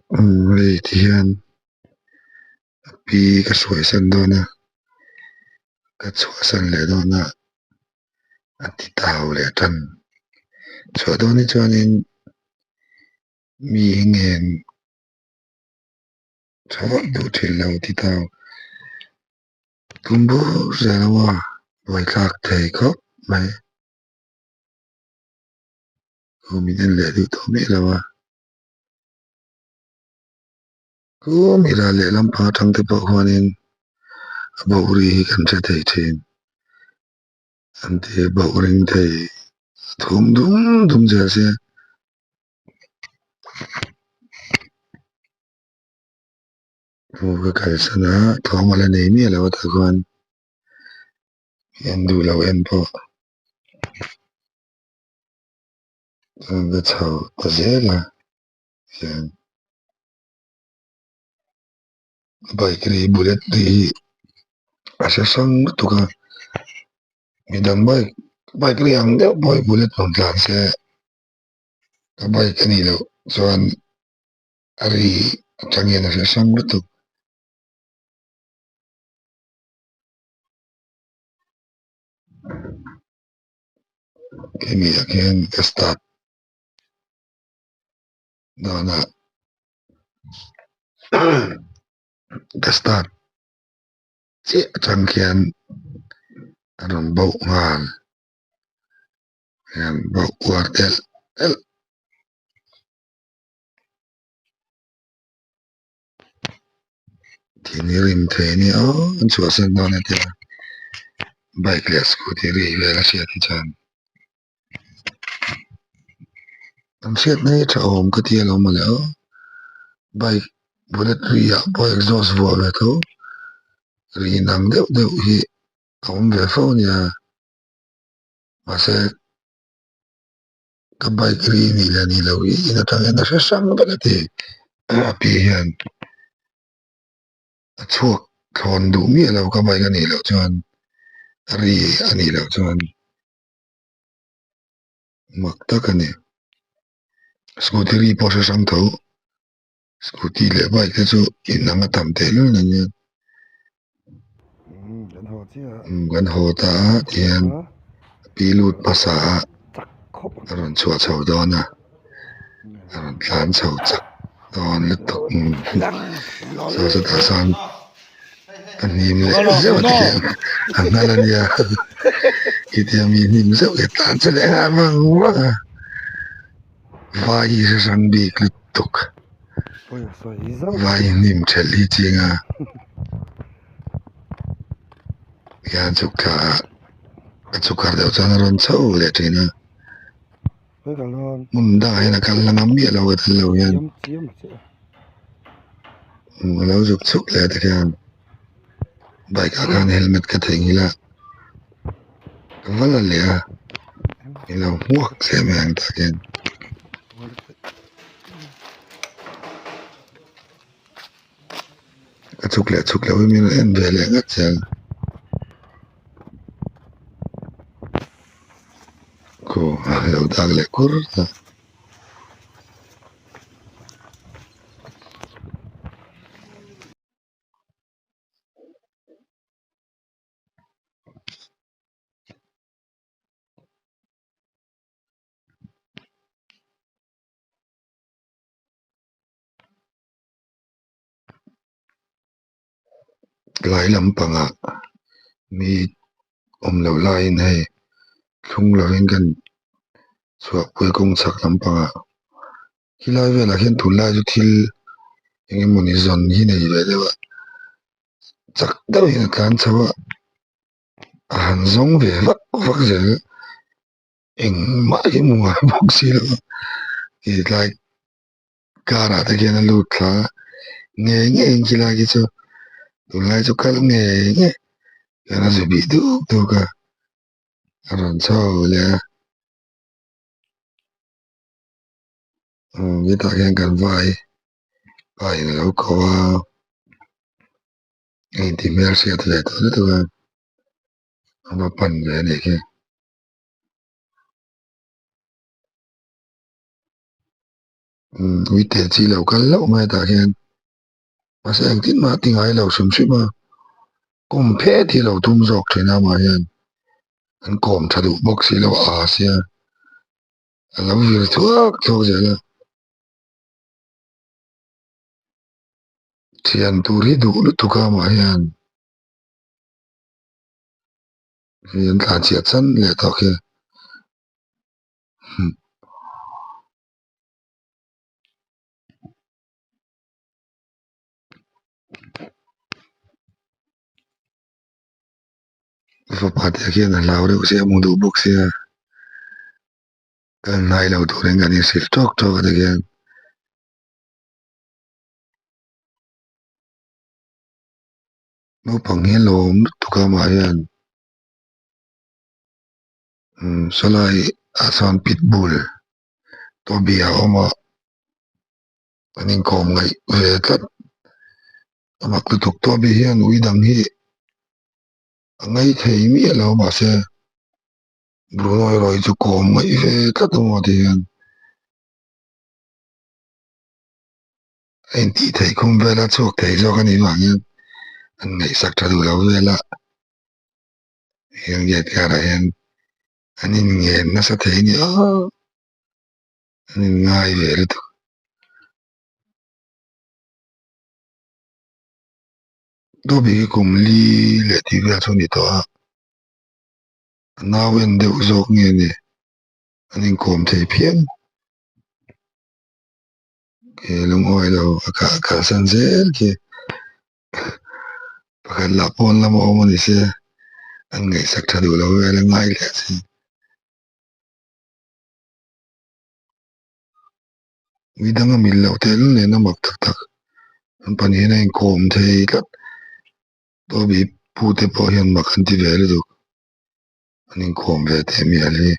Vậy thì pi ka suai san dona ka chua san le dona ati tau le tan chua doni chuanin mi hingen chawa du thil lo ti tau kumbu zelawa vai khak thei khop mai kumiden le du to mi lawa ku mi ra le lam pha thang te pawh huanin a bawri hi kan hre thei thin an ti bawring thei thum dum dum ja se pu ka kal sana thawng ala nei mi lawa ta khuan en du lo en pawh the chau zela yan bike ri bullet ri asa sang tuka midang bike ri ang deuh boy bullet pang tlan se ka bike ani lo chuan ari atangin asa sang tuk ke mi akian ka start dona ka start che atang kian aron bau ngal yan bau war el tini rim the ni o an chua san dona te bike le scooty ri vela sia ti chan am siat nei tha om ka ti lo ma le o bike bullet ri ya boy exhaust vo ve tho ri nang deuh deuh hi om ve fo nia ma se ka bike ri ni lo hi ina tang na sa sang ba la ti a pi hian a chuak thon du mi lo ka bike ani lo chuan ri ani lo chuan mak tak ani scooty ri pawh sa sang tho scooty le bike te chu in ang a tam te lo na nia kan ho ta hian pi lut pasa aron chua chho dona aron tlan chho chak don le tok so sa ta san anim le zeu ti an nalan ya itiami nim zeu ke tlan che le ha mang wa vai sa sang bi klip tok vai nim theli chinga yan chukka chukar deuh chuan aron chho le trina mun da hena kal langam mi lo ga lo yan lo juk chuk le ta kan bike akan helmet ka thei ngila wala le a ilo huak se me ang ta ken ka chuk le mi no en ve le ngat chel ko lo dag le kur ta lai lam panga mi lo lai in hei thung lo in kan chuak pui kong chak lam panga hilai vela hian thun lai chu thil enge moni zon hi nei ve dewa chak deuh in kan chawa a han zong ve vak vak zel eng mai hi munga bok si lo ki lai kara ta kian a lut thla nge eng ki lai ki chu thun lai chu kal nge yana zu bi du ka aron chho le vi ta kian kan vai lo ko wa ei ti mer sia le to tu ka ama pan ve ne ke ui te chi lo kal lo mai ta hian paseng tin ma tingai lo sum sum a kum phe thi lo tum jok thina ma hian an kom thadu bok si lo a sia a lo vir thuak thok zela thian tur hi du lu tuka ma hian hian thla chiat chan le to khe fa pa te khian a lau reuh sia mu du bok sia kan nai lo turin kan in sil tok tok ata hian naupang hi lawm lut tuka ma hian salai a sawn pitbull to bia awm a an in khawm ngaih ve tlat amak lutuk to bi hian ui dang hi a ngei thei mi alo mahse Brunei roi chu khawm ngaih ve tlat emaw tihian a in tih thei khum vela chuak thei zawk ani bang hian an ngaih sak tha du lo vela hian riat hian an in ngen nasa thei ni an in ngai ve lutuk to bi hi kum li le ti vel chu ni to a naw en deuh zawk nge ni an in khawm thei phian ke lung oi lo a kal san zel ke pakhat la pawn lama awm ani sia an ngaih sak tha du lo vela ngai le si midang a min lo tel nen a mak tak tak an panin a in khawm thei tlat to bi pu te pawh hian mak an ti ve lutuk an in khawm ve te mi ali